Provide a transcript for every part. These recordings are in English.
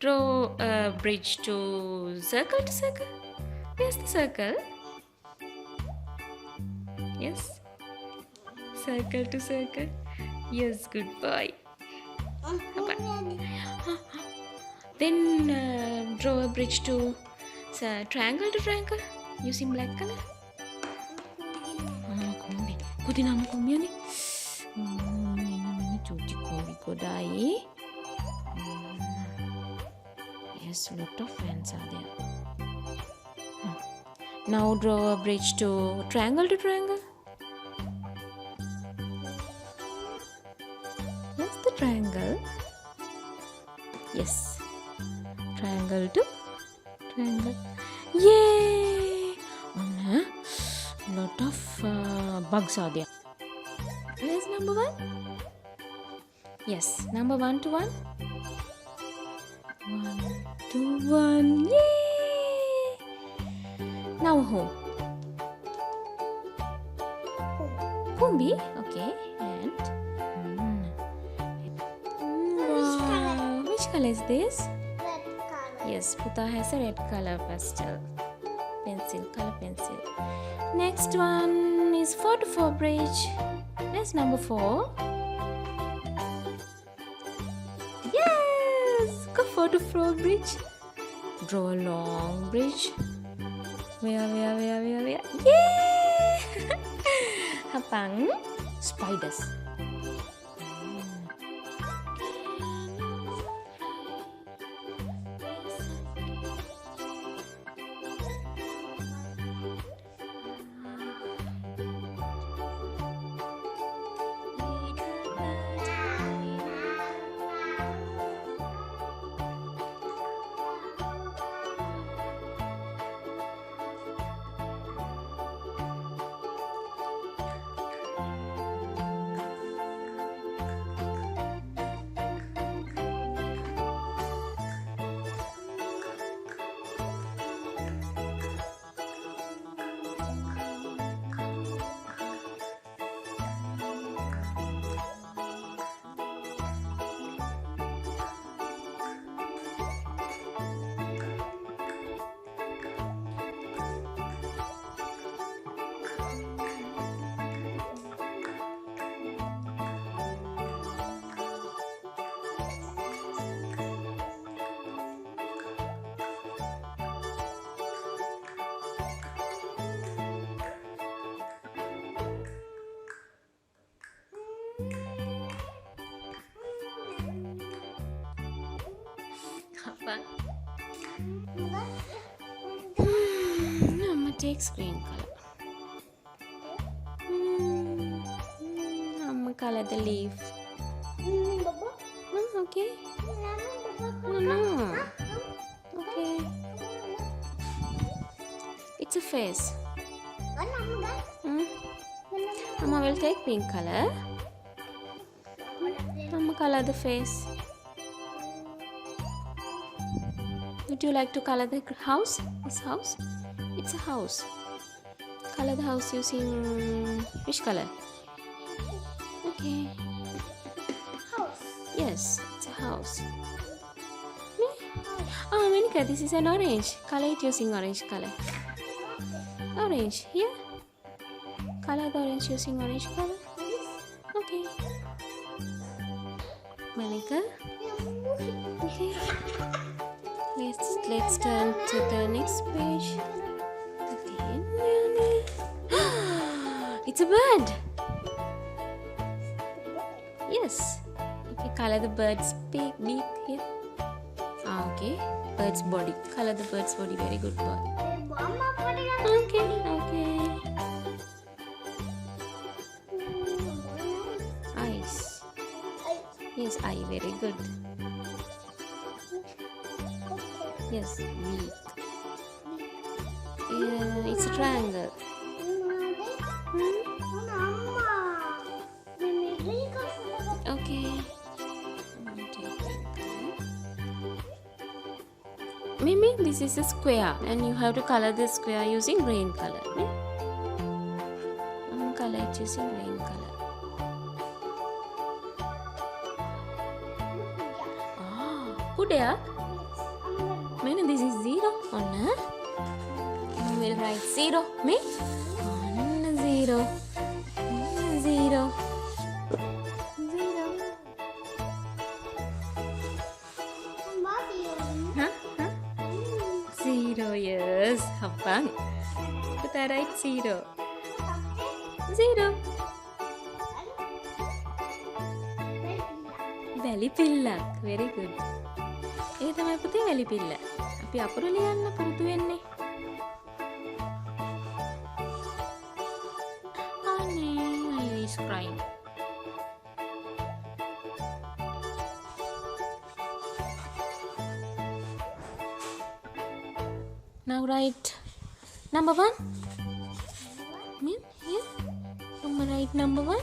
Draw a bridge to circle to circle. Where's the circle? Yes. Circle to circle. Yes, good boy. Then draw a bridge to triangle to triangle using black color. Kumbi. Kundi nama kumbi ni. Ini cuci kumbi kodai. Yes, lot of fans are there. Now draw a bridge to triangle to triangle. Yes, the triangle. Yes. Triangle to triangle. Yay! Oh, lot of bugs are there. Where's number 1? Yes, number 1 to 1. 1 to 1. Yay! Now who? Kumbi. Okay. And wow. Which color is this? Red color. Yes, Puta has a red color pastel. Color pencil. Next one is 4 to 4 bridge. That's number 4. Yes! Go 4 to 4 bridge. Draw a long bridge. Where? Yay! Hapang spiders. Hapang. Mama takes green color. Mama color the leaf. Okay. No. Okay. It's a face. Mama will take pink color. Mama color the face. Would you like to color the house? This house? It's a house. Color the house using which color? Okay. House. Yes, it's a house. Oh, Monica, this is an orange. Color it using orange color. Orange, here. Color the orange using orange color. Okay. Monica. Okay. Let's turn to the next page. Okay. It's a bird. Yes. Okay, color the bird's beak here. Okay. Bird's body. Color the bird's body. Very good boy. Okay. Eyes. Yes, eye. Very good. Yes, beak. It's a triangle. Okay. Mimi, this is a square and you have to color the square using green color. Color it using green color. Ah, kuda? zero. One. We'll write zero. Me. One zero. One zero. Zero. Huh? Huh? Zero. Yes. Habang. Kita write zero. Zero. වැලි පිල්ලක්. Very good. ඒ තමයි පුතේ වැලි පිල්ල. අපි අකුරු ලියන්න පුරුදු වෙන්නේ. අනේ Aya is crying. Now write number 1. Mean here. Mama write number 1.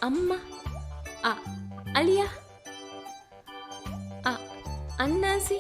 Amma. Alia. Annasi.